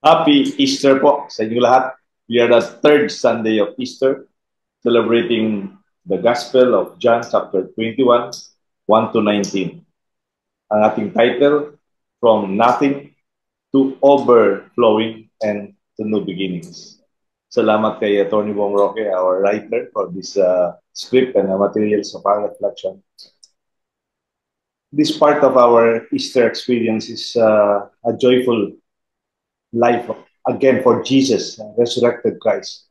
Happy Easter po sa inyo lahat. We are the third Sunday of Easter, celebrating the Gospel of John chapter 21, 1 to 19. Ang ating title, From Nothing to Overflowing and to New Beginnings. Salamat kay Atty. Bong Roque, our writer, for this script and materials of our reflection. This part of our Easter experience is a joyful life again for Jesus, resurrected Christ,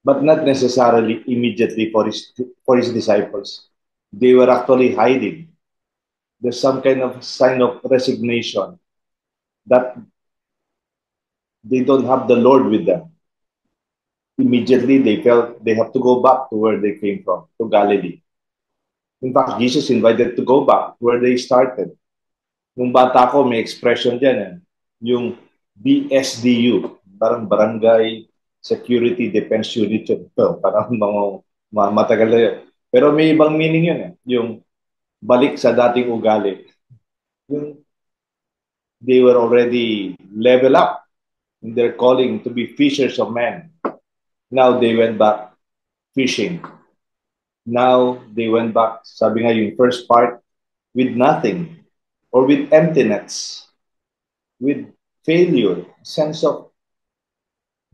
but not necessarily immediately for his disciples. They were actually hiding. There's some kind of sign of resignation that they don't have the Lord with them. Immediately, they felt they have to go back to where they came from, to Galilee. In fact, Jesus invited to go back where they started. Nung bata ko, may expression dyan, yung BSDU, parang Barangay Security Defense Unit yun. Parang mga matagal na yun. Pero may ibang meaning yun, yung balik sa dating ugali. Yung they were already level up in their calling to be fishers of men. Now they went back fishing. Now they went back, sabi nga yung first part, with nothing or with emptiness, with failure, sense of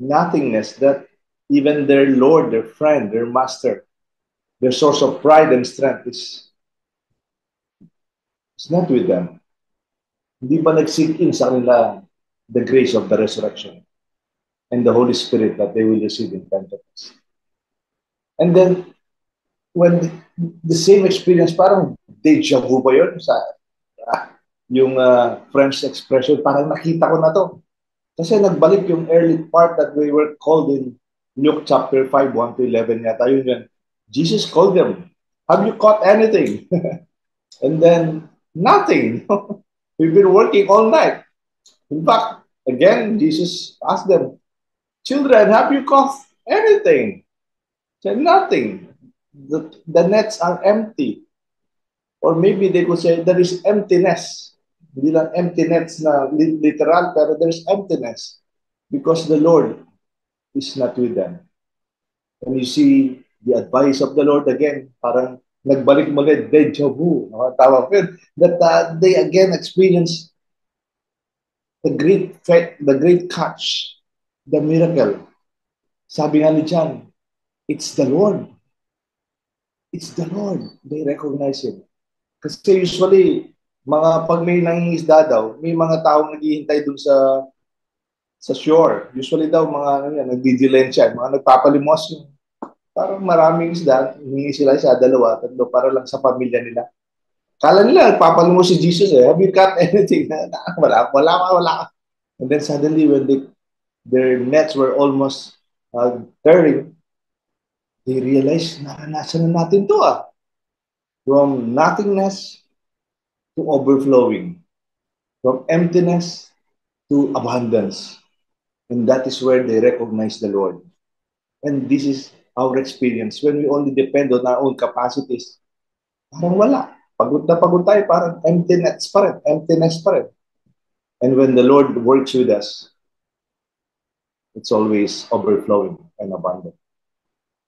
nothingness that even their Lord, their friend, their master, their source of pride and strength is not with them. Hindi ba nag-sink in sa kanila the grace of the resurrection and the Holy Spirit that they will receive in Pentecost? And then, when the same experience, parang deja vu ba yun? Yung French expression, parang nakita ko na to. Kasi nagbalik yung early part that we were called in Luke chapter 5, 1 to 11 yata yun yan. Jesus called them, have you caught anything? And then, nothing. We've been working all night. In fact, again, Jesus asked them, children, have you caught anything? Said, nothing. The nets are empty. Or maybe they could say, there is emptiness. Hindi lang empty nets na literal, pero there's emptiness. Because the Lord is not with them. And you see the advice of the Lord again, parang nagbalik muli, deja vu, tawag yun, that they again experience the great catch, the miracle. Sabi nga ni John, it's the Lord. It's the Lord. They recognize Him. Kasi usually, pag may nangingisda daw, may mga taong naghihintay dun sa shore. Usually daw, nagdidilensya, mga nagpapalimos yung parang maraming isda, humingi sila isa, dalawa, tatlo, para lang sa pamilya nila. Kala nila, nagpapalimos si Jesus have you caught anything? Wala. And then suddenly, when their nets were almost tearing, they realized, naranasan na natin to From nothingness to overflowing. From emptiness to abundance. And that is where they recognize the Lord. And this is our experience. When we only depend on our own capacities, parang wala. Pagod na pagod tayo, parang emptiness pa rin. And when the Lord works with us, it's always overflowing and abundant.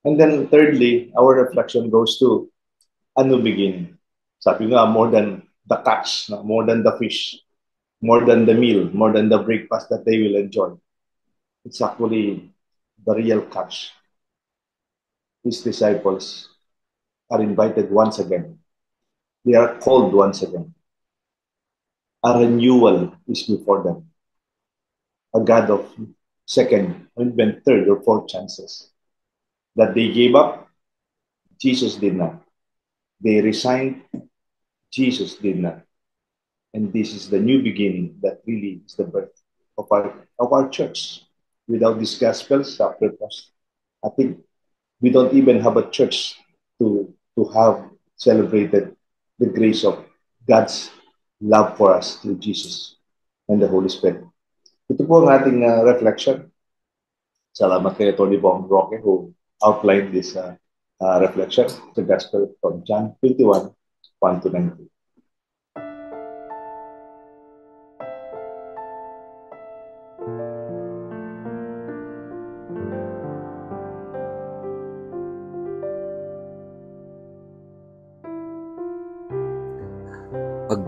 And then thirdly, our reflection goes to a new beginning. Sabi nga, more than the catch, more than the fish, more than the meal, more than the breakfast that they will enjoy. It's actually the real catch. His disciples are invited once again. They are called once again. A renewal is before them. A God of second, even third or fourth chances. That they gave up, Jesus did not. They resigned, Jesus did not. And this is the new beginning that really is the birth of our church. Without these gospels, after I think we don't even have a church to have celebrated the grace of God's love for us through Jesus and the Holy Spirit. Ito po ang ating reflection. Salamat kay Atty. Bong Roque who outlined this reflection, the Gospel from John 21, 1 to 19.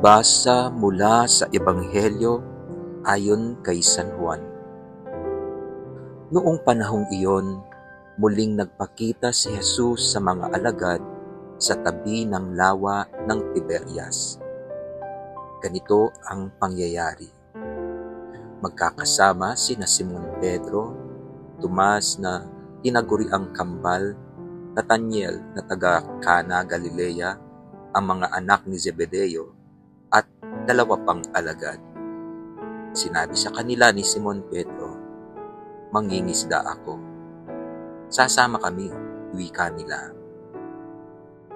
Pagbasa mula sa Ebanghelyo ayon kay San Juan. Noong panahong iyon, muling nagpakita si Jesus sa mga alagad sa tabi ng lawa ng Tiberias. Ganito ang pangyayari. Magkakasama sina Simon Pedro, Tomas na tinaguriang kambal, Nathaniel na taga Cana, Galilea, ang mga anak ni Zebedeo, at 2 pang alagad. Sinabi sa kanila ni Simon Pedro, "Mangingisda ako. Sasama kami," wika nila.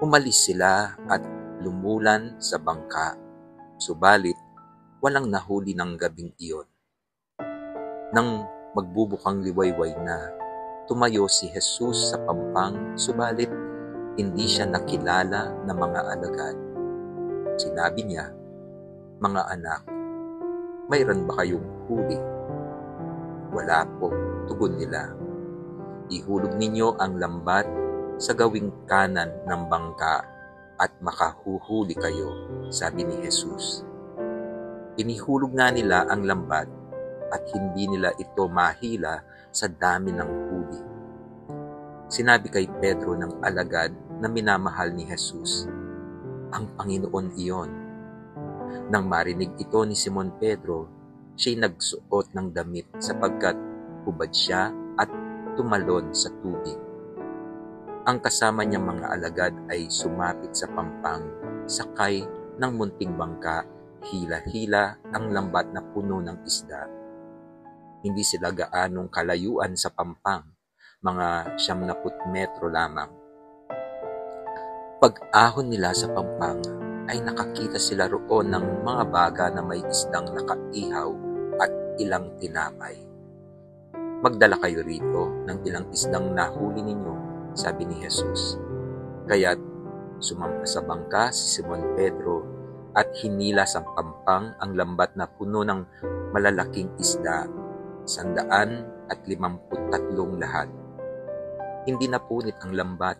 Umalis sila at lumulan sa bangka, subalit walang nahuli ng gabing iyon. Nang magbubukang liwayway na, tumayo si Jesus sa pampang, subalit hindi siya nakilala ng mga alagad. Sinabi niya, "Mga anak, mayroon ba kayong huli?" "Wala po," tugon nila. "Ihulog ninyo ang lambat sa gawing kanan ng bangka at makahuhuli kayo," sabi ni Jesus. Inihulog na nila ang lambat at hindi nila ito mahila sa dami ng huli. Sinabi kay Pedro ng alagad na minamahal ni Jesus, "Ang Panginoon iyon." Nang marinig ito ni Simon Pedro, siya'y nagsuot ng damit sapagkat hubad siya at tumalon sa tubig. Ang kasama niyang mga alagad ay sumapit sa pampang, sakay ng munting bangka, hila-hila ang lambat na puno ng isda. Hindi sila gaanong kalayuan sa pampang, mga 90 metro lamang. Pag-ahon nila sa pampang, ay nakakita sila roon ng mga baga na may isdang nakaihaw at ilang tinapay. "Magdala kayo rito ng ilang isdang nahuli ninyo," sabi ni Jesus. Kaya't sumampa sa bangka si Simon Pedro at hinila sa pampang ang lambat na puno ng malalaking isda, 153 lahat. Hindi napunit ang lambat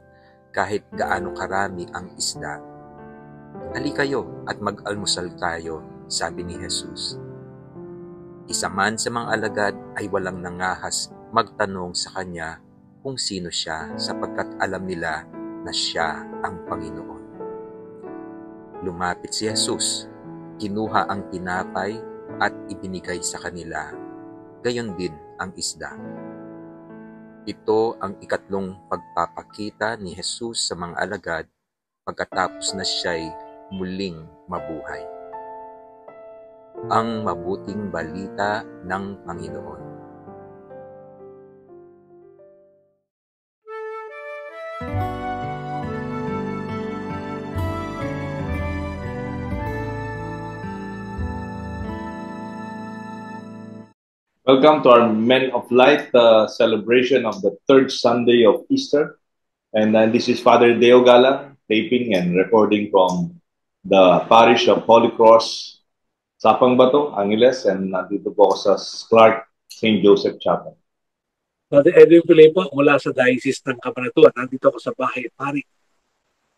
kahit gaano karami ang isda. "Halika kayo at mag-almusal tayo," sabi ni Jesus. Isa man sa mga alagad ay walang nangahas magtanong sa kanya kung sino siya, sapagkat alam nila na siya ang Panginoon. Lumapit si Jesus, kinuha ang tinapay at ibinigay sa kanila, gayon din ang isda. Ito ang ikatlong pagpapakita ni Jesus sa mga alagad pagkatapos na siya'y muling mabuhay. Ang mabuting balita ng Panginoon. Welcome to our Men of Light, the celebration of the third Sunday of Easter. And this is Father Deo Galang, taping and recording from the parish of Holy Cross, Sapang Bato, Angeles, and nandito po ako sa Clark St. Joseph Chapel. Father Edwin Pulay po mula sa Diocese ng Cabanatuan. Nandito ako sa bahay pari.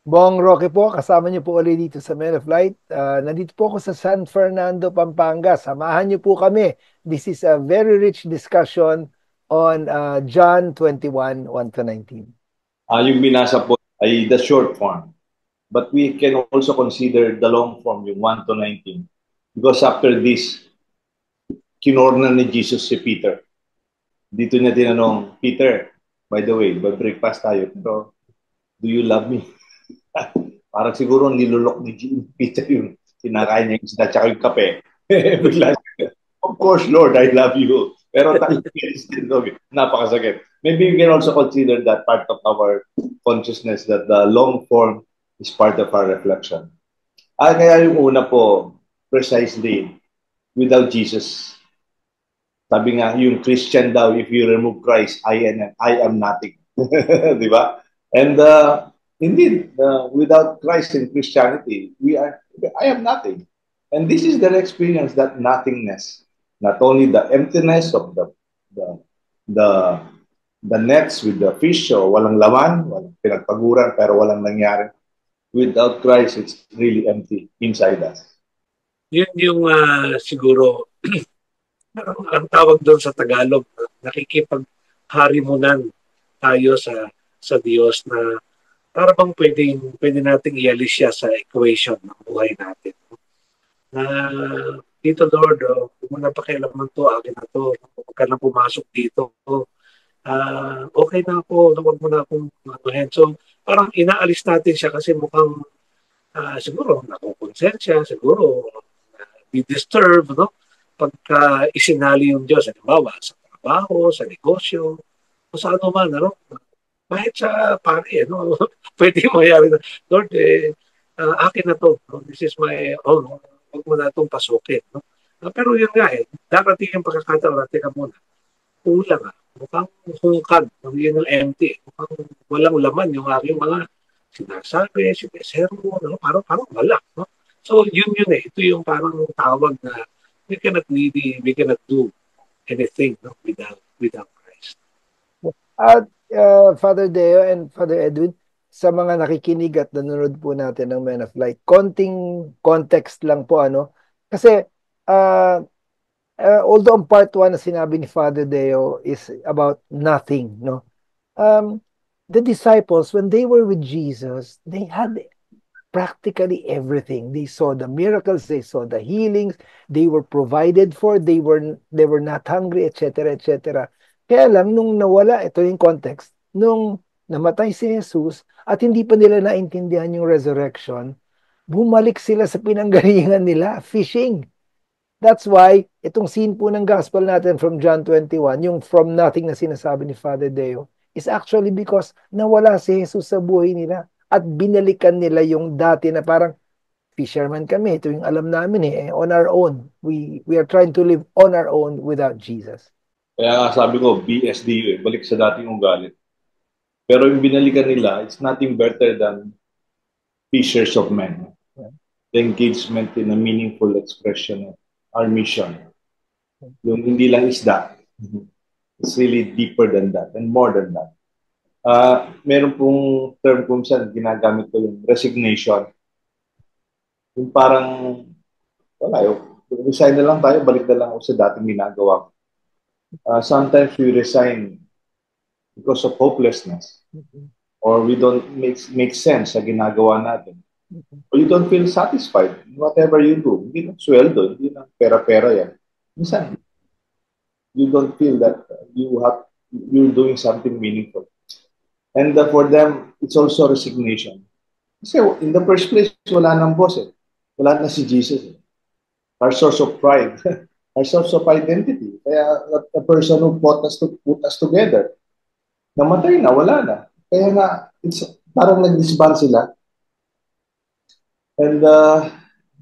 Bong Roque po, kasama niyo po ulit dito sa Men of Light. Nandito po ako sa San Fernando, Pampanga. Samahan niyo po kami. This is a very rich discussion on John 21, 1-19. Yung binasa po ay the short form. But we can also consider the long form, yung 1-19. Because after this, kinorna ni Jesus si Peter. Dito niya tinanong, "Peter, by the way, breakfast tayo, pero do you love me?" Parang siguro nilulok ni Peter yung sinakain niya yung isda tsaka yung kape. Bigla, "Of course, Lord, I love you." Pero napakasakit. Maybe we can also consider that part of our consciousness, that the long form is part of our reflection. Kaya yung una po, precisely, without Jesus. Sabi nga, yung Christian daw, if you remove Christ, I am nothing. Di ba? And indeed, without Christ in Christianity, I am nothing. And this is their experience, that nothingness. Not only the emptiness of the nets with the fish, so walang laman, walang pinagpaguran, pero walang nangyari. Without Christ, it's really empty inside us. Yun yung siguro, ang tawag doon sa Tagalog, nakikipag-harimunan tayo sa Diyos na para bang pwede nating ialis siya sa equation ng buhay natin. Na dito Lord, huwag mo na pakialaman to, akin na to, huwag ka na pumasok dito. Okay na ako, huwag mo na akong anuhin. So parang inaalis natin siya kasi mukhang siguro nakukonsensya, siguro di-disturb, no? Pagka isinali yung Diyos, halimbawa, sa trabaho, sa negosyo, o sa ano man, ano? Kahit sa pari, no? Pwede mangyari na, Lord, akin na to. No? This is my own. Huwag mo na itong pasukin. No? Pero yun nga darating yung pagkakataon natin ka muna. Kulang mukhang hungkag. Yun yung empty. Mukhang walang laman yung aking mga sinasabi, sinisermo, no? Parang wala. No? So yun Ito yung parang tawag na we cannot do anything, no? without Christ. At Father Deo and Father Edwin, sa mga nakikinig at nanonood po natin ng Men of Light, konting context lang po, ano? Kasi although ang part 1 na sinabi ni Father Deo is about nothing, no? The disciples, when they were with Jesus, they had practically everything. They saw the miracles, they saw the healings, they were provided for, they were not hungry, etc., etc. Kaya lang, nung nawala, ito yung context, nung namatay si Jesus at hindi pa nila naintindihan yung resurrection, bumalik sila sa pinanggalingan nila, fishing. That's why, itong scene po ng gospel natin from John 21, yung from nothing na sinasabi ni Father Deo, is actually because nawala si Jesus sa buhay nila at binalikan nila yung dati na parang fisherman kami. Ito yung alam namin on our own. We are trying to live on our own without Jesus. Kaya sabi ko, BSDU balik sa dating ugali. Pero yung binalikan nila, it's nothing better than fishers of men. Yeah. The engagement in a meaningful expression of our mission. Yung hindi lang isda. It's really deeper than that and more than that. Meron pong term kung saan ginagamit ko yung resignation. Yung parang, wala resign na lang tayo, balik na lang ako sa dating ginagawa. Sometimes we resign because of hopelessness. Or we don't make sense sa ginagawa natin. Or you don't feel satisfied in whatever you do. Hindi lang sweldo, hindi lang pera-pera yan. Minsan, you don't feel that you're doing something meaningful. And for them, it's also resignation. Kasi in the first place, wala nang boss Wala na si Jesus. Our source of pride. Our source of identity. Kaya the person who put us together, namatay na, wala na. Kaya nga, it's parang nag-disband sila. And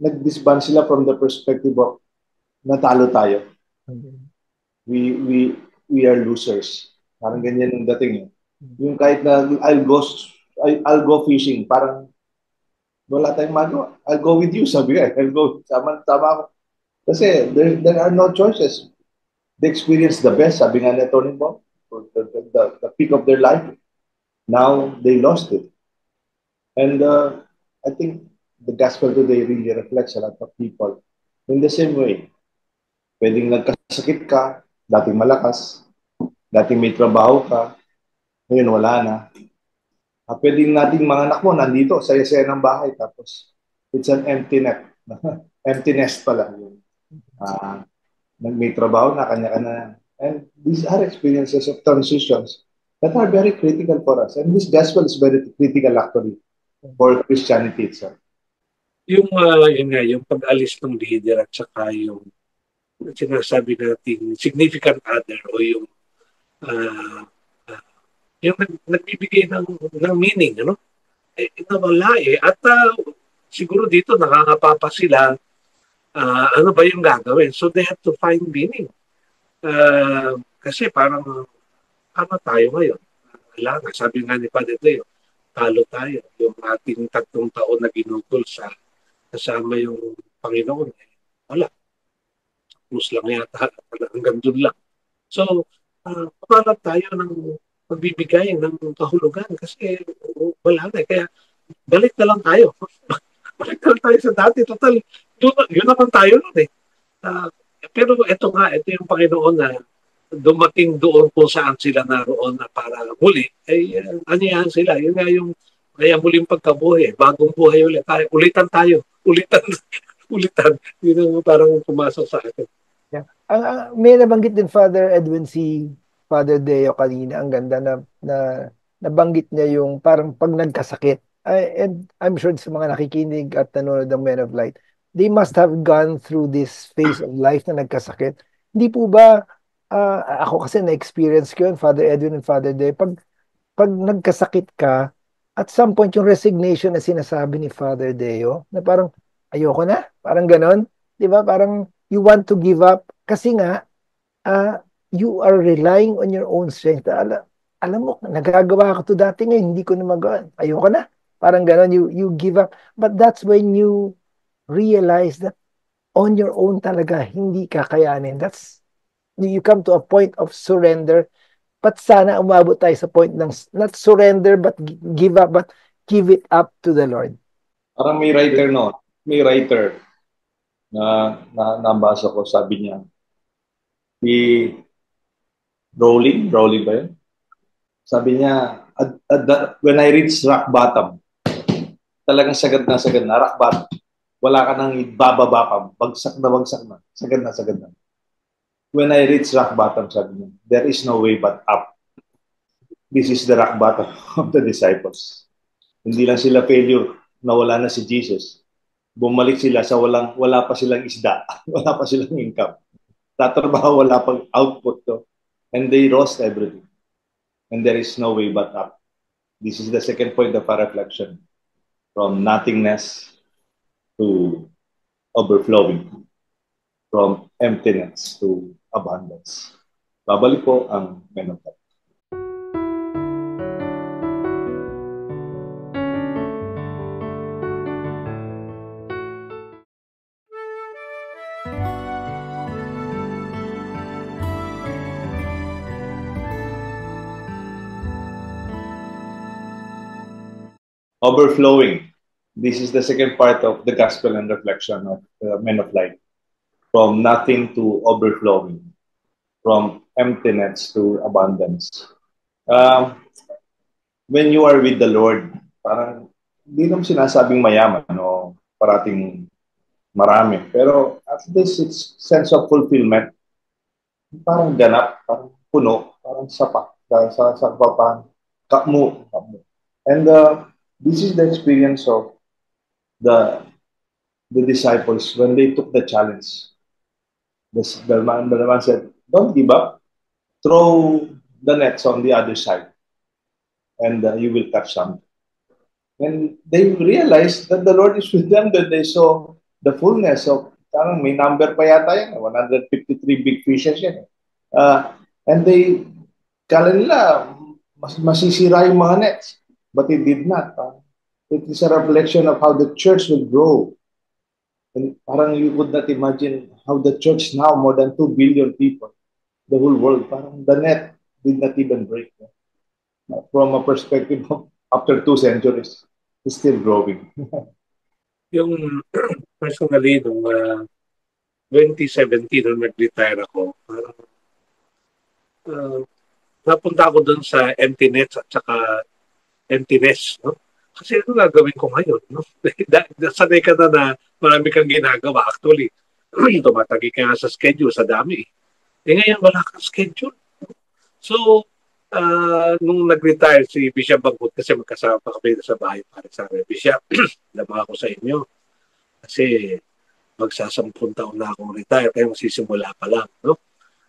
nag-disband sila from the perspective of natalo tayo. We are losers. Parang ganyan yung dating Yung kahit na I'll go fishing, parang wala tayong magawa. I'll go with you, sabi ka. I'll go, sama ako. Kasi there are no choices. They experience the best, sabi nga ni Tony Bob, the peak of their life. Now, they lost it. And I think the gospel today really reflects a lot of people in the same way. Pwedeng nagkasakit ka, dating malakas, dating may trabaho ka, ngayon wala na. Pwedeng nating mga anak mo nandito, saya-saya ng bahay, tapos it's an empty net. Empty nest pala. May trabaho na, kanya-kanya. And these are experiences of transitions that are very critical for us. And this gospel is very critical actually for Christianity itself. Yung pag-alis ng leader at saka yung sinasabi natin significant other o yung nagbibigay ng meaning, ano? Nawala At siguro dito nakakapapa sila, ano ba yung gagawin? So they have to find meaning. Kasi parang, ano tayo ngayon? Wala nga, sabi nga ni Padre Leo, talo tayo. Yung ating 3 taon na ginugol sa kasama yung Panginoon, wala. Plus lang yata, hanggang doon lang. So, papalag tayo ng magbibigay ng kahulugan kasi wala na. Kaya balik na lang tayo. Balik na lang tayo sa dati. Total, yun naman tayo nun eh. Pero ito yung Panginoon na dumating doon kung saan sila naroon na para muli, ay aniyahan sila. Yun nga yung kaya muling pagkabuhay, bagong buhay ulit. Tayo. Ulitan. Ulitan. Yun ang parang pumasok sa akin. Yeah. May nabanggit din Father Edwin si Father Deo kanina. Ang ganda na nabanggit niya yung parang pag nagkasakit. And I'm sure sa mga nakikinig at nanonood ng Men of Light, they must have gone through this phase of life na nagkasakit. Hindi po ba, ako kasi na-experience ko yun, Father Edwin and Father Deo, pag nagkasakit ka, at some point yung resignation na sinasabi ni Father Deo, na parang ayoko na, parang ganon, di ba? Parang you want to give up kasi nga you are relying on your own strength. Alam mo, nagagawa ko to dati ngayon, hindi ko na magawa. Ayoko na. Parang ganon, you give up. But that's when you realize that on your own talaga, hindi kakayanin. You come to a point of surrender. But sana umabot tayo sa point ng not surrender but give up, but give it up to the Lord. Parang may writer na nabasa ko, sabi niya, Rowling ba yun? Sabi niya, when I reach rock bottom, talagang sagad na, rock bottom. Wala ka nang bababa pa, bagsak na, sagad na. When I reach rock bottom, sabi niya, there is no way but up. This is the rock bottom of the disciples. Hindi lang sila failure, nawala na si Jesus. Bumalik sila sa wala pa silang isda, wala pa silang income. Tatrabaho, wala pang output to. And they lost everything. And there is no way but up. This is the second point of our reflection. From nothingness to overflowing. From emptiness to abundance. Babalik po ang Men of Light. Overflowing. This is the second part of the gospel and reflection of Men of Light. From nothing to overflowing. From emptiness to abundance. When you are with the Lord, parang hindi naman sinasabing mayaman o parating marami. Pero at least it's sense of fulfillment. Parang ganap, parang puno, parang sapat. Sa papan, kakmo. And this is the experience of the disciples when they took the challenge. The man said, don't give up. Throw the nets on the other side and you will catch something. And they realized that the Lord is with them, that they saw the fullness of, parang may number pa yata yan, 153 big fishes yan. And they, kala nila, masisira yung mga nets. But it did not. It is a reflection of how the church will grow. And parang you could not imagine how the church now, more than 2 billion people, the whole world, parang the net did not even break. From a perspective of after 2 centuries, it's still growing. Yung personally, nung 2017, nung nag-retire ako, parang napunta ako doon sa emptiness at saka emptiness, no? Kasi ano gagawin ko ngayon, no? Sanay ka na marami kang ginagawa. Actually, tumatagi ka nga sa schedule, sa dami. Ngayon, wala kang schedule. So, nung nag-retire si Bishop Bangkot, kasi magkasama pa kami sa bahay para sa Bishop, lamang ako sa inyo. Kasi magsasampung taon na akong retire, kaya magsisimula pa lang, no?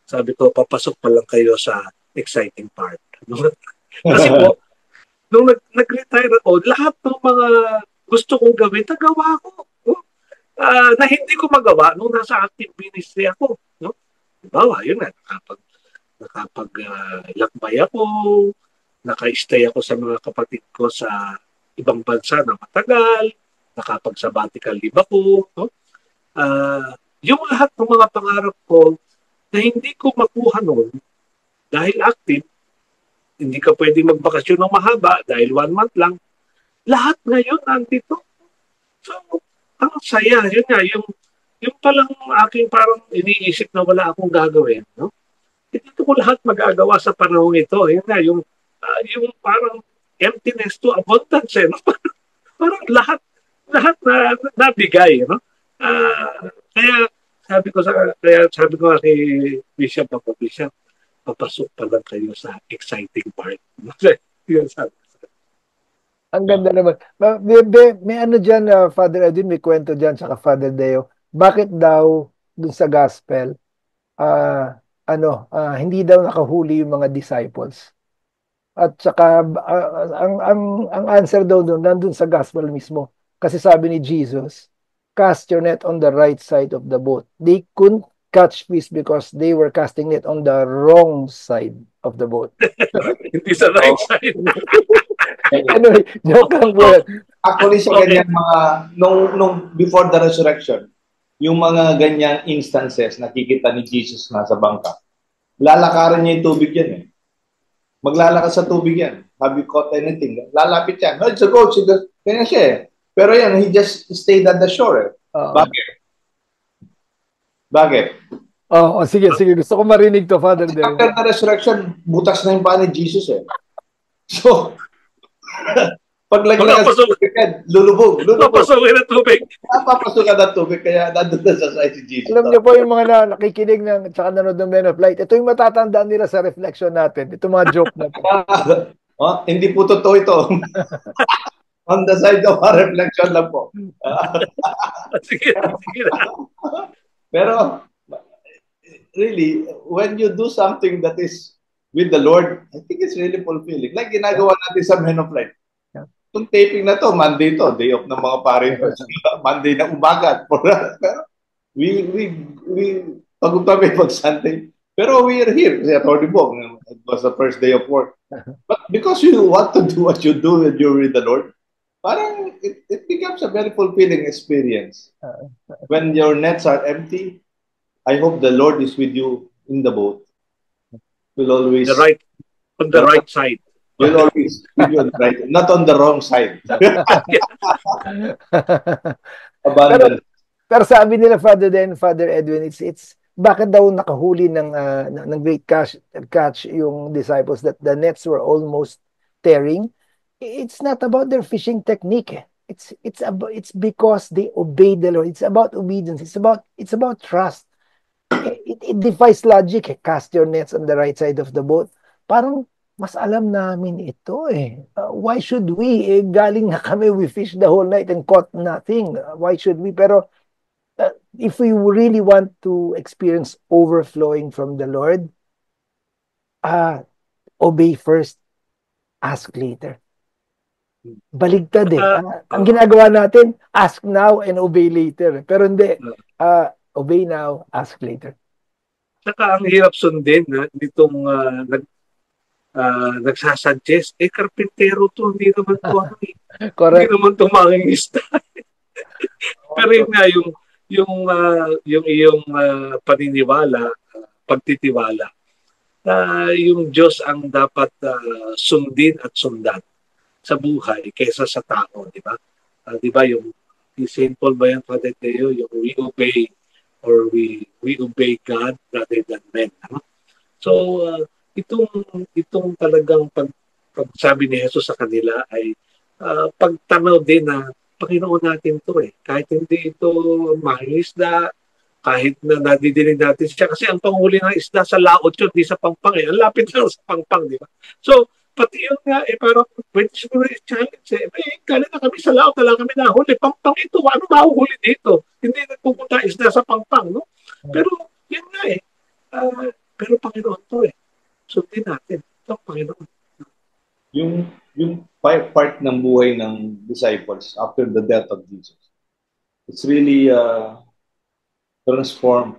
Sabi ko, papasok pa lang kayo sa exciting part. No? Kasi po, nung nag-retire ako, lahat ng mga gusto kong gawin, nagawa ko. No? Na hindi ko magawa nung nasa active ministry ako. No? Diba, yun nga, nakapag-lakbay ako, naka-stay ako sa mga kapatid ko sa ibang bansa na matagal, nakapag-sabbatical leave ako. No? Yung lahat ng mga pangarap ko na hindi ko makuha noon dahil active, hindi ka pwedeng magbakasyon ng mahaba dahil 1 month lang. Lahat ngayon nandito. So, ang saya, yun nga, yung palang aking parang iniisip na wala akong gagawin, no? Hindi ko lahat magagawa sa panahon ito. Yun nga, yung parang emptiness to abundance, no? Parang lahat na nabigay, no? Kaya sabi ko kay Bishop, Bishop, papasok pa lang kayo sa exciting part. Yun sabi. Ang ganda naman. May ano dyan, Father Edwin, may kwento dyan, saka Father Deo. Bakit daw dun sa gospel, hindi daw nakahuli yung mga disciples? At saka, ang answer daw dun, nandun sa gospel mismo. Kasi sabi ni Jesus, cast your net on the right side of the boat. They couldn't catch fish because they were casting it on the wrong side of the boat. Hindi sa right side. Anyway, joke lang po. Actually, sa ganyan mga, nung before the resurrection, yung mga ganyang instances, nakikita ni Jesus na sa bangka, lalakaran niya yung tubig yan eh. Maglalakas sa tubig yan. Have you caught anything? Lalapit yan. No, it's a ghost. Ganyan siya eh. Pero yan, he just stayed at the shore eh. Bakit? Sige. Gusto ko marinig to, Father Deo. After the resurrection, butas na yung paa ni Jesus eh. So, pag lagyan ka sa tubig, lulubog. Papasukin ng tubig. Papasukin ng tubig, kaya nandun na sa side si Jesus. Alam niyo po yung mga nakikinig ng tsaka nanood ng Men of Light, ito yung matatandaan nila sa reflection natin. Ito mga joke na to. Hindi po totoo ito. On the side of our reflection lang po. Sige. Pero, really, when you do something that is with the Lord, I think it's really fulfilling. Like ginagawa natin sa Men of Light. Itong taping na to, Monday to, day off ng mga parin. Monday na umaga. we pagod kami pag Sunday. Pero we are here. Kasi Atty. Bong, it was the first day of work. But because you want to do what you do when you're with the Lord, parang it becomes a very fulfilling experience. When your nets are empty, I hope the Lord is with you in the boat. Will always on the right side. Will always be on the right, not on the wrong side. Pero sabi nila, Father Edwin, it's bakit daw nakahuli ng great catch yung disciples that the nets were almost tearing? It's not about their fishing technique. It's because they obeyed the Lord. It's about obedience. It's about trust. It defies logic. Cast your nets on the right side of the boat. Parang mas alam namin ito eh. Why should we? Galing na kami, we fished the whole night and caught nothing. Why should we? Pero if we really want to experience overflowing from the Lord, obey first, ask later. Baligtad eh. Ang ginagawa natin, ask now and obey later. Pero hindi, obey now, ask later. Saka ang hirap sundin nitong nagsasuggest, karpintero to, hindi naman to hindi naman to mangingista. Pero yun nga, yung iyong paniniwala, pagtitiwala, yung Diyos ang dapat sundin at sundan sa buhay kaysa sa tao, di ba? Di ba yung St. Paul ba yan, Father Teo, yung we obey or we obey God rather than men. So, itong talagang pagsabi ni Jesus sa kanila ay pagtanaw din na Panginoon natin to eh. Kahit hindi ito mangingisda, kahit na nadidinig natin siya. Kasi ang panghuli ng isda sa laot yun, di sa pangpang eh. Ang lapit lang sa pangpang, di ba? So, pati yun nga eh, parang pwede siguro i-challenge eh. Galing na kami sa laot, na lang kami nahuli. Pangpang ito, ano mahuhuli dito? Hindi nagpupunta isda sa pangpang, no? Pero, yun nga eh. Pero Panginoon to eh. Sundin natin. Ito, Panginoon. Yung part ng buhay ng disciples after the death of Jesus, it's really parang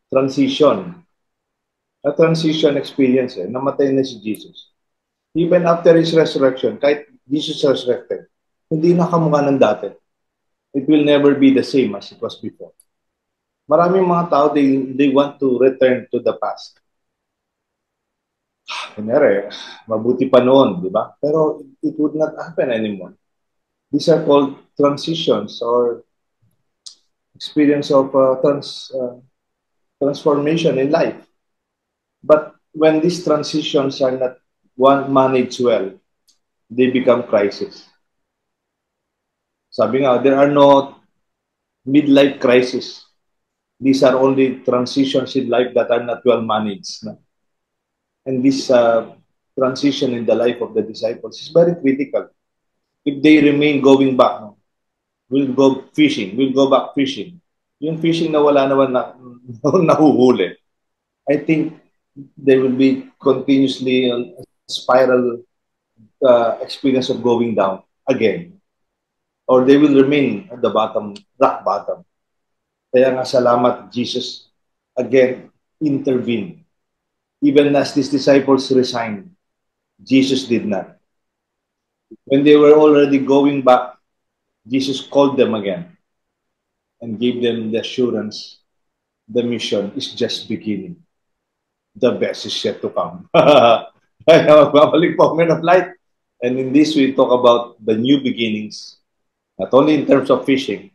transition. A transition experience eh. Namatay na si Jesus. Even after His resurrection, kahit Jesus resurrected, hindi na kamukha ng dati. It will never be the same as it was before. Maraming mga tao, they want to return to the past. Kunyari, mabuti pa noon, di ba? Pero it would not happen anymore. These are called transitions or experience of transformation in life. But when these transitions are not one managed well, they become crisis. Sabi nga, there are no midlife crisis. These are only transitions in life that are not well managed. No? And this transition in the life of the disciples is very critical. If they remain going back, no? We'll go fishing, we'll go back fishing. Yung fishing na wala naman na nahuhuli. I think there will be continuously a spiral experience of going down again. Or they will remain at the bottom, rock bottom. Kaya nga salamat, Jesus again intervened. Even as these disciples resigned, Jesus did not. When they were already going back, Jesus called them again and gave them the assurance the mission is just beginning. The best is yet to come. Kaya magbabalik po, Men of Light. And in this, we talk about the new beginnings, not only in terms of fishing,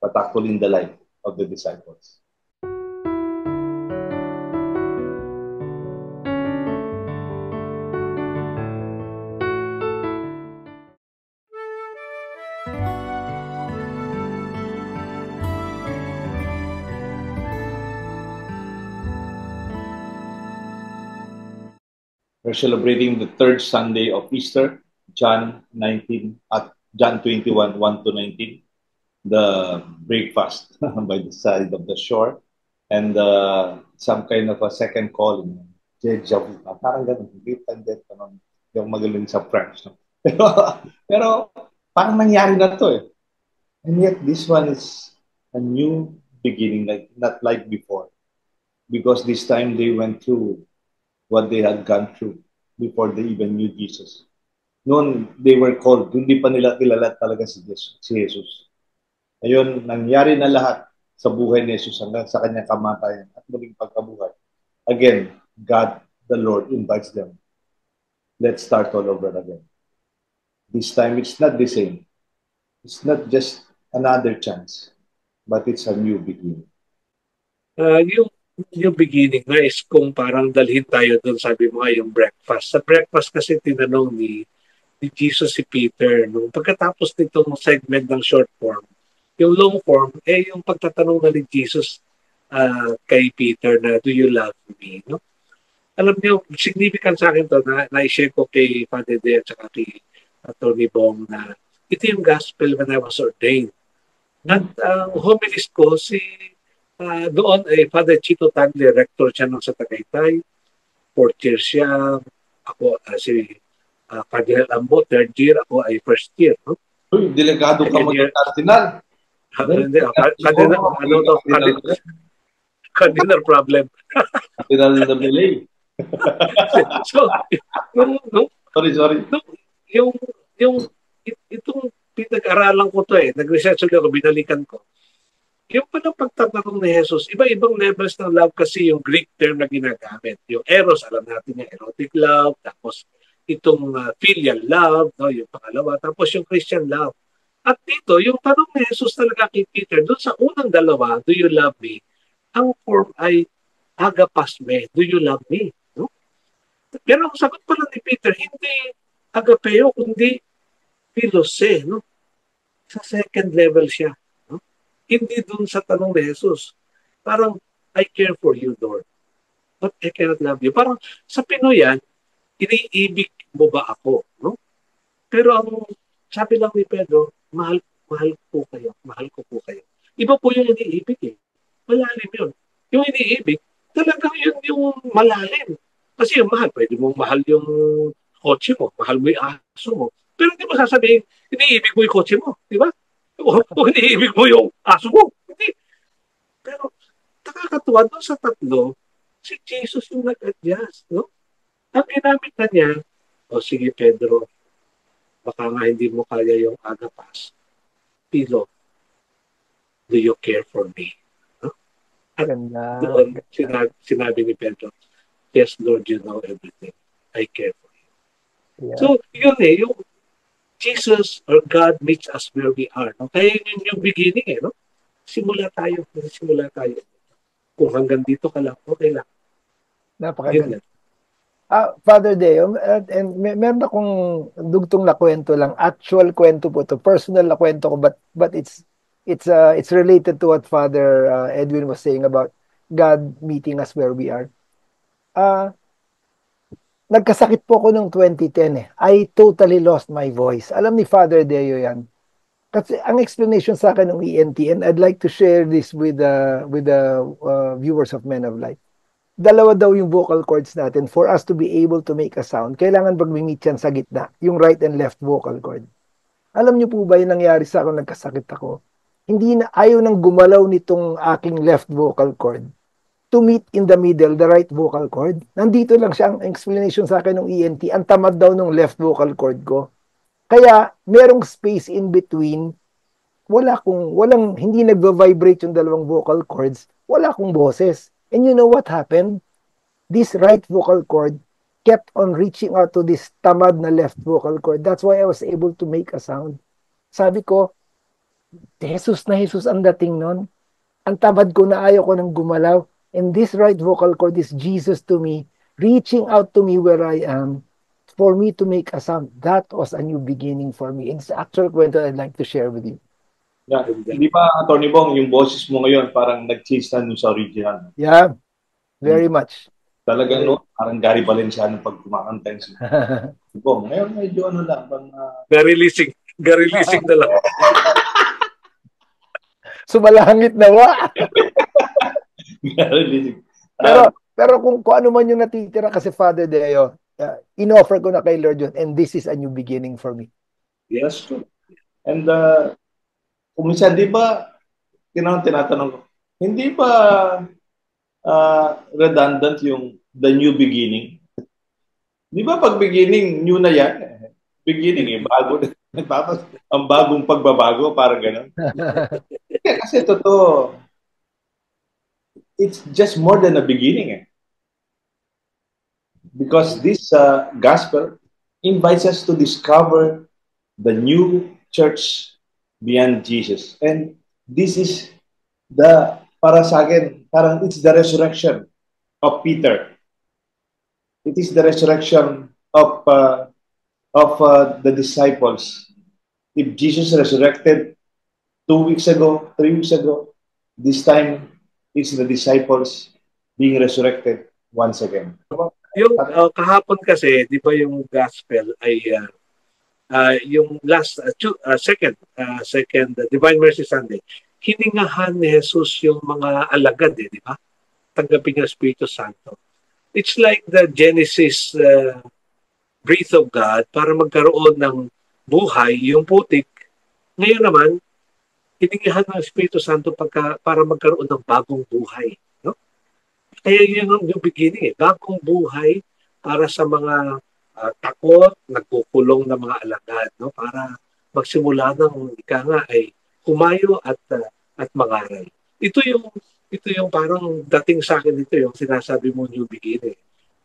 but actually in the life of the disciples. We're celebrating the third Sunday of Easter, John 19 at John 21, 1 to 19, the breakfast by the side of the shore, and some kind of a second calling. Deja vu. Parang ganun. Deep and death. Yung magaling sa French. No? pero parang nangyari na to eh. And yet this one is a new beginning, like not like before. Because this time they went through what they had gone through before they even knew Jesus. Noon, they were called, hindi pa nila kilala talaga si Jesus. Ngayon, nangyari na lahat sa buhay ni Jesus hanggang sa kanyang kamatayan at muling pagkabuhay. Again, God, the Lord, invites them. Let's start all over again. This time, it's not the same. It's not just another chance, but it's a new beginning. Yung beginning na is kung parang dalhin tayo doon, sabi mo nga, yung breakfast. Sa breakfast kasi tinanong ni Jesus si Peter, nung pagkatapos nitong segment ng short form, yung long form, yung pagtatanong na ni Jesus kay Peter na, do you love me? No? Alam niyo, significant sa akin to na-share ko kay Father De at saka kay Tony Bong na ito yung gospel when I was ordained. At homilist ko, doon ay Father Chito Tagle, rector siya nung sa Tagaytay. Fourth year siya. Ako si Cardinal Ambo, third year. Ako ay first year. No? Uy, delegado ka mag-cardinal. Cardinal problem. Cardinal na delay. So, sorry. Itong pinag-aralan ko to nag-research ako, binalikan ko. Yung palang pagtatanong ni Jesus, iba-ibang levels ng love kasi yung Greek term na ginagamit. Yung eros, alam natin yung erotic love, tapos itong filial love, no, yung pangalawa, tapos yung Christian love. At dito, yung tanong ni Jesus talaga kay Peter, doon sa unang dalawa, do you love me? Ang form ay agapas me, do you love me? No? Pero ang sagot pala ni Peter, hindi agapeo, kundi pilose. No? Sa second level siya. Hindi dun sa tanong ni Jesus. Parang, I care for you, Lord. But I cannot love you. Parang sa Pinoyan, iniibig mo ba ako? No? Pero ang sabi lang ni Pedro, mahal po kayo. Mahal ko po kayo. Iba po yung iniibig eh. Malalim yun. Yung iniibig, talagang yun yung malalim. Kasi yung mahal, pwede mong mahal yung kotse mo, mahal mo yung aso mo. Pero hindi mo sasabihin, iniibig mo yung kotse mo. Di ba? O iniibig mo yung aso mo. Hindi. Pero nakakatuwa doon sa tatlo, si Jesus yung nag-adjust. No? Ang ginamit na niya, sige Pedro, baka nga hindi mo kaya yung agapas. Pilo, do you care for me? No? At doon, sinabi ni Pedro, yes Lord, you know everything. I care for you. Yeah. So, yun yung Jesus or God meets us where we are. No? Kaya yun yung beginning no? Simula tayo. Kung hanggang dito ka lang, okay lang. Napakaganda. Father Deo, and meron akong dugtong na kwento lang. Actual kwento po to. Personal na kwento ko, but it's related to what Father Edwin was saying about God meeting us where we are. Nagkasakit po ko noong 2010 eh. I totally lost my voice. Alam ni Father Deo yan. Kasi ang explanation sa akin ng ENT, and I'd like to share this with the viewers of Men of Light. Dalawa daw yung vocal cords natin for us to be able to make a sound. Kailangan pag-meet yan sa gitna, yung right and left vocal cord. Alam niyo po ba yung nangyari sa akin, nagkasakit ako? Hindi na, ayaw nang gumalaw nitong aking left vocal cord to meet in the middle, the right vocal cord. Nandito lang siya, ang explanation sa akin ng ENT, ang tamad daw ng left vocal cord ko. Kaya, merong space in between, hindi nagva-vibrate yung dalawang vocal cords, wala akong boses. And you know what happened? This right vocal cord kept on reaching out to this tamad na left vocal cord. That's why I was able to make a sound. Sabi ko, Jesus na Jesus ang dating nun. Ang tamad ko na ayaw ko nang gumalaw. And this right vocal cord is Jesus to me, reaching out to me where I am for me to make a sound. That was a new beginning for me. It's the actual kwento I'd like to share with you. Yeah. Hindi pa, Atty. Bong, yung boses mo ngayon parang nag-change na sa original. Yeah, very much. Talagang parang Gary Valenciano pag kumakanta yung Bong. Ngayon medyo lang. Gary Lising na lang. Sumalangit na wa. Gary Lising. Pero kung ano man yung natitira kasi Father Deo, in-offer ko na kay Lord yun, and this is a new beginning for me. Yes, true. And kung minsan, di ba, tinatanong ko, hindi ba redundant yung the new beginning? Di ba pag beginning, new na yan? Beginning, bago. Tapos, ang bagong pagbabago, parang gano'n. Kasi totoo, it's just more than a beginning. Because this gospel invites us to discover the new church beyond Jesus. And this is para sa akin, parang it's the resurrection of Peter. It is the resurrection of the disciples. If Jesus resurrected 2 weeks ago, 3 weeks ago, this time it's the disciples being resurrected once again. Yung kahapon kasi, di ba yung gospel ay yung second Divine Mercy Sunday, hiningahan ni Jesus yung mga alagad, di ba? Tanggapin ng Espiritu Santo. It's like the Genesis breath of God para magkaroon ng buhay, yung putik. Ngayon naman, hiningahan ng Espiritu Santo para magkaroon ng bagong buhay. No? Kaya yun yung beginning, bagong buhay para sa mga takot, nagkukulong na mga alagad, no? Para magsimula ng ay humayo at mangaral. Ito yung parang dating sa akin dito yung sinasabi mo new beginning,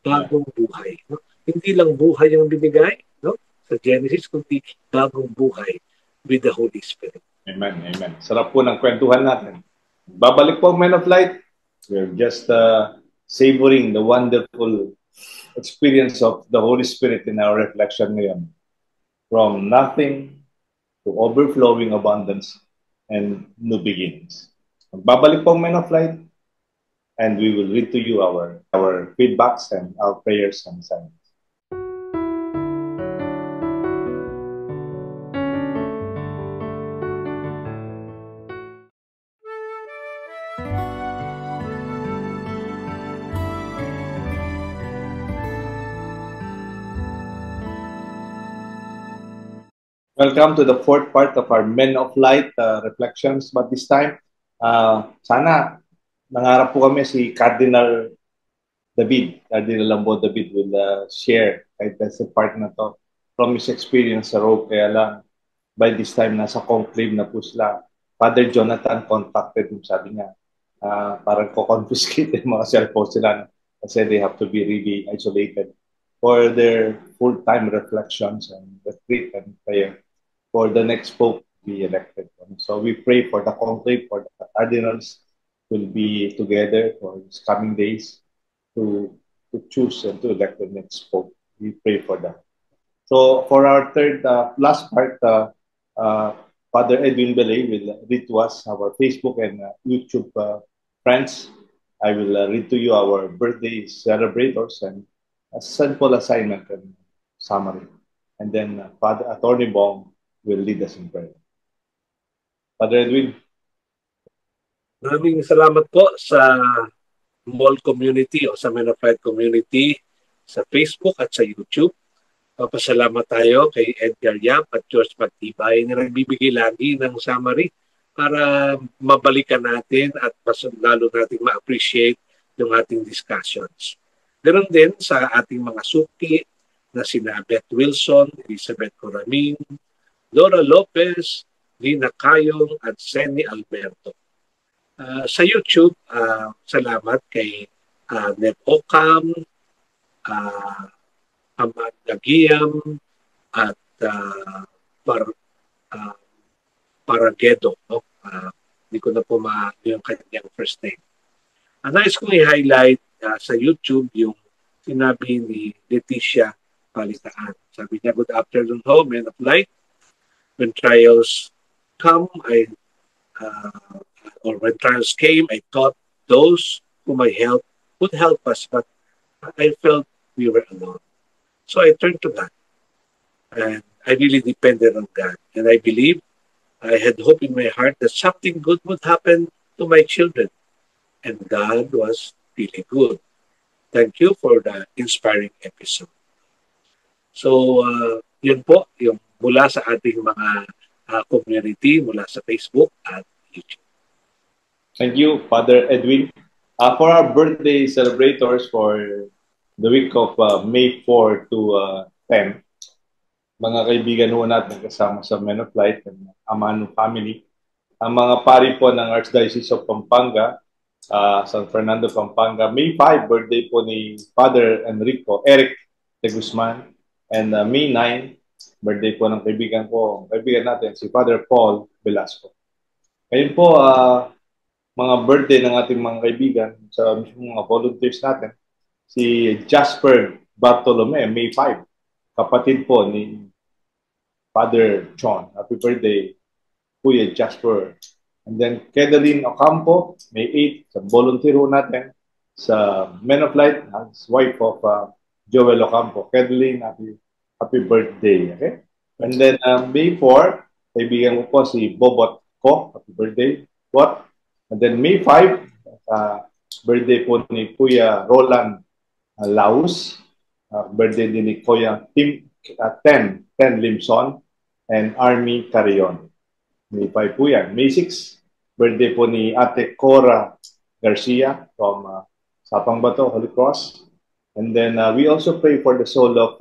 bagong buhay, no? Hindi lang buhay yung binigay, no? Sa Genesis, kundi bagong buhay with the Holy Spirit. Amen, amen. Sarap po ng kwentuhan natin. Babalik po ang Men of Light. We're just savoring the wonderful experience of the Holy Spirit in our reflection ngayon. From nothing to overflowing abundance and new beginnings. Babalik po ang Men of Light, and we will read to you our feedbacks and our prayers and signs. Welcome to the fourth part of our Men of Light reflections. But this time, sana nangarap po kami si Cardinal Lambo David will share kahit sa part na to from his experience sa Rome. Kaya lang, by this time, nasa conclave na po sila. Father Jonathan contacted him, sabi niya, parang ko-confiscate yung mga cellphone sila kasi they have to be really isolated for their full-time reflections and retreat and prayer. for the next Pope to be elected. So we pray for the conclave, for the cardinals will be together for these coming days to, to choose and to elect the next Pope. We pray for that. So for our third, last part, uh, Father Edwin Belay will read to us our Facebook and YouTube friends. I will read to you our birthday celebrators and a simple assignment and summary. And then Father Attorney Bong will lead us in prayer. Father Edwin. Maraming salamat po sa mall community o sa Men of Light community sa Facebook at sa YouTube. Papasalamat tayo kay Edgar Yap at George Magtibay na nagbibigay lagi ng summary para mabalikan natin at mas lalo natin ma-appreciate yung ating discussions. Ganon din sa ating mga suki na sina Beth Wilson, Elizabeth Coraming, Laura Lopez, Lina Kayong at Senny Alberto. Sa YouTube, salamat kay Ned Ocam, Amanda Guillam at Paragedo. No? Hindi ko na po yung kanyang first name. Nais kong i-highlight sa YouTube yung sinabi ni Leticia Palitaan. Sabi niya, good afternoon ho, Men of Light. When trials come, or when trials came, I thought those whom I helped would help us, but I felt we were alone. So I turned to God, and I really depended on God. And I believe I had hope in my heart that something good would happen to my children. And God was really good. Thank you for the inspiring episode. So, yun po, yung mula sa ating mga community, mula sa Facebook at YouTube. Thank you, Father Edwin. For our birthday celebrators for the week of May 4 to 10, mga kaibigan ho natin kasama sa Men of Light and Amano family, ang mga pari po ng Archdiocese of Pampanga, San Fernando, Pampanga, May 5, birthday po ni Father Eric de Guzman, and May 9, birthday po ng kaibigan natin, si Father Paul Velasco. Ngayon po, mga birthday ng ating mga kaibigan sa mga volunteers natin, si Jasper Bartolome, May 5, kapatid po ni Father John. Happy birthday, Kuya Jasper. And then Kedaline Ocampo, May 8, sa volunteer ho natin sa Men of Light, as wife of Joel Ocampo. Kedaline, happy birthday. Okay? And then May 4, kaibigan ko po si Bobot Ko, happy birthday. What? And then May 5, birthday po ni Kuya Roland Laus. Birthday din ni Kuya Ten Limson and Army Carrion. May 5 po yan. May 6, birthday po ni Ate Cora Garcia from Sapang Bato, Holy Cross. And then we also pray for the soul of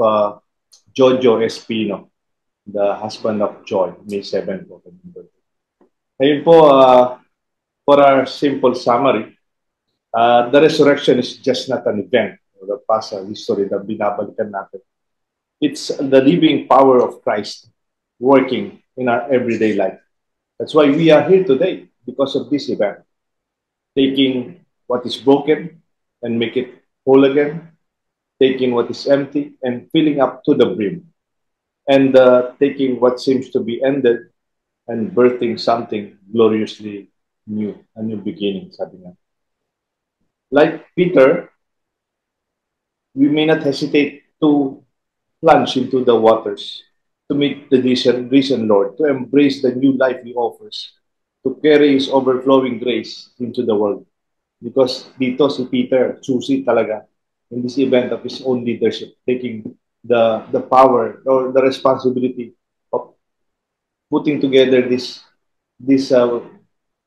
Jojo Espino, the husband of Joy. May 7 po. Ngayon po, for our simple summary, the resurrection is just not an event or the past history na binabalikan natin. It's the living power of Christ working in our everyday life. That's why we are here today, because of this event. Taking what is broken and make it whole again, taking what is empty and filling up to the brim, and taking what seems to be ended and birthing something gloriously new, a new beginning, sabi nga. Like Peter, we may not hesitate to plunge into the waters, to meet the risen Lord, to embrace the new life He offers, to carry His overflowing grace into the world. Because dito si Peter, susi talaga in this event of his own leadership, taking the power or the responsibility of putting together this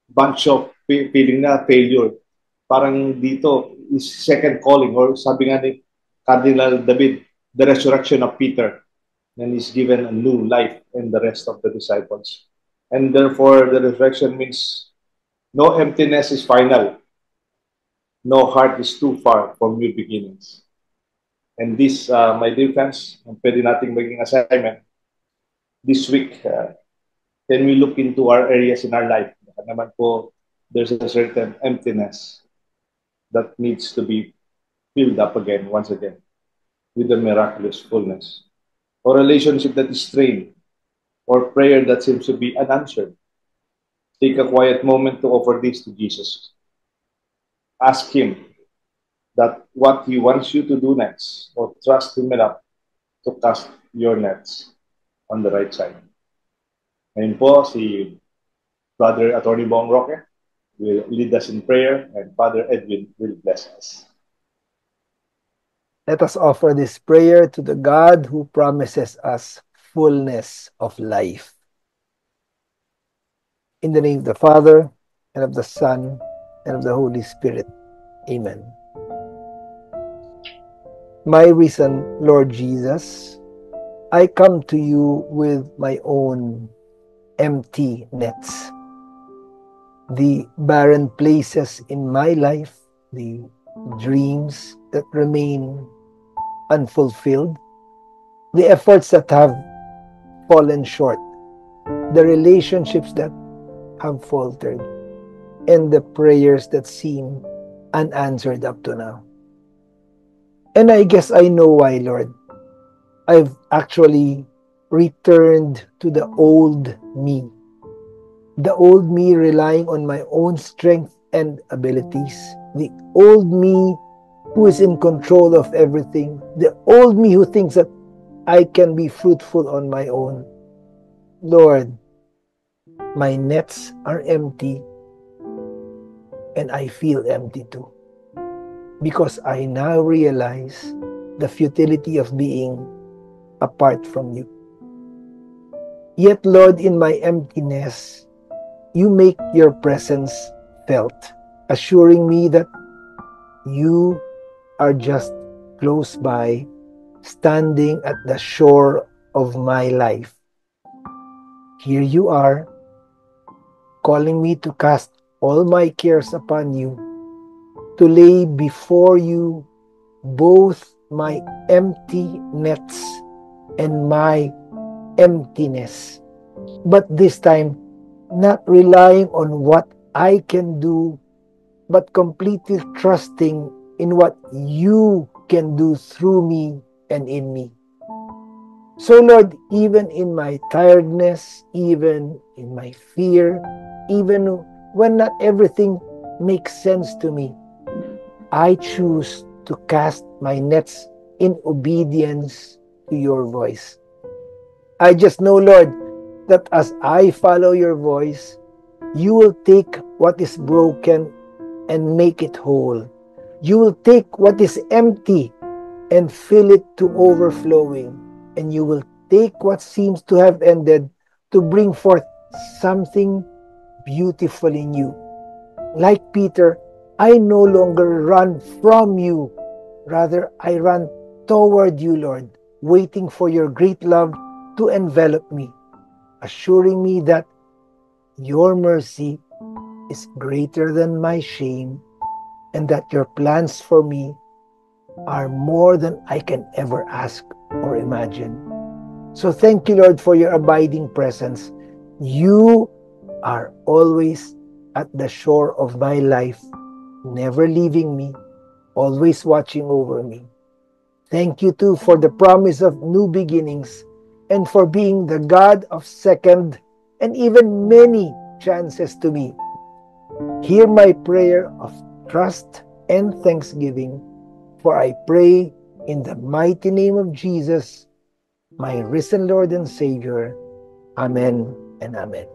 bunch of feeling na failure. Parang dito is second calling, or sabi nga ni Cardinal David, the resurrection of Peter, and he's given a new life in the rest of the disciples. And therefore, the resurrection means no emptiness is final. No heart is too far for new beginnings. And this, my dear friends, ang pwede nating maging assignment, this week, can we look into our areas in our life? Baka naman po, there's a certain emptiness that needs to be filled up again, once again, with the miraculous fullness. Or relationship that is strained, or prayer that seems to be unanswered. Take a quiet moment to offer this to Jesus. Ask Him that what He wants you to do next, or trust Him enough to cast your nets on the right side. Ngayon po, si Brother Attorney Bong Roque will lead us in prayer, and Father Edwin will bless us. Let us offer this prayer to the God who promises us fullness of life. In the name of the Father, and of the Son, and of the Holy Spirit. Amen. My risen Lord Jesus, I come to you with my own empty nets. The barren places in my life, the dreams that remain unfulfilled, the efforts that have fallen short, the relationships that have faltered, and the prayers that seem unanswered up to now. And I guess I know why, Lord. I've actually returned to the old me. The old me relying on my own strength and abilities. The old me who is in control of everything. The old me who thinks that I can be fruitful on my own. Lord, my nets are empty and I feel empty too. Because I now realize the futility of being apart from you. Yet, Lord, in my emptiness, you make your presence felt, assuring me that you are just close by, standing at the shore of my life. Here you are, calling me to cast all my cares upon you, to lay before you both my empty nets and my emptiness. But this time, not relying on what I can do, but completely trusting in what you can do through me and in me. So Lord, even in my tiredness, even in my fear, even when not everything makes sense to me, I choose to cast my nets in obedience to your voice. I just know, Lord, that as I follow your voice, you will take what is broken and make it whole. You will take what is empty and fill it to overflowing. And you will take what seems to have ended to bring forth something beautifully new. Like Peter, I no longer run from you. Rather, I run toward you, Lord, waiting for your great love to envelop me, assuring me that your mercy is greater than my shame and that your plans for me are more than I can ever ask or imagine. So thank you, Lord, for your abiding presence. You are always at the shore of my life, never leaving me, always watching over me. Thank you, too, for the promise of new beginnings and for being the God of second and even many chances to me. Hear my prayer of trust and thanksgiving, for I pray in the mighty name of Jesus, my risen Lord and Savior. Amen and amen.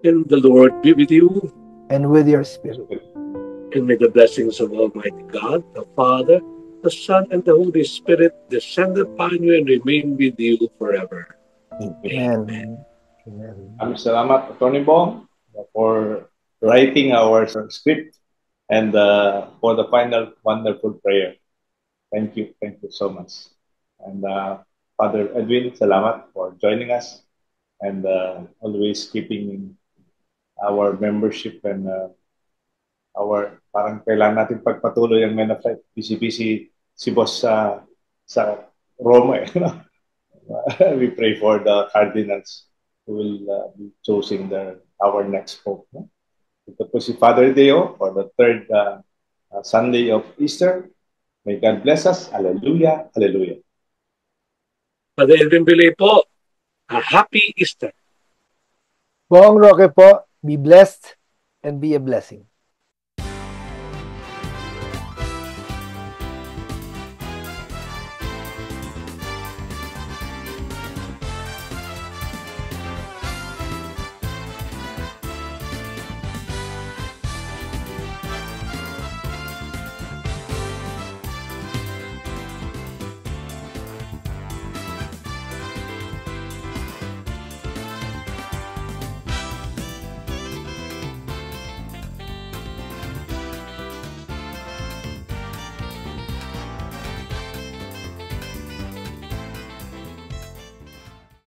And the Lord be with you, And with your spirit. and may the blessings of Almighty God, the Father, the Son, and the Holy Spirit descend upon you and remain with you forever. Amen. Amen. Salamat, Attorney Bong, for writing our script and for the final wonderful prayer. Thank you so much. And Father Edwin, salamat for joining us and always keeping our membership and parang kailangan natin pagpatuloy ang Men of Life. Busy si boss sa Roma eh. we pray for the cardinals who will be choosing our next pope. No? Ito po si Father Deo for the third Sunday of Easter. May God bless us. Hallelujah. Hallelujah. Father Edwin Bilay po, a happy Easter. Bong Roque po, be blessed and be a blessing.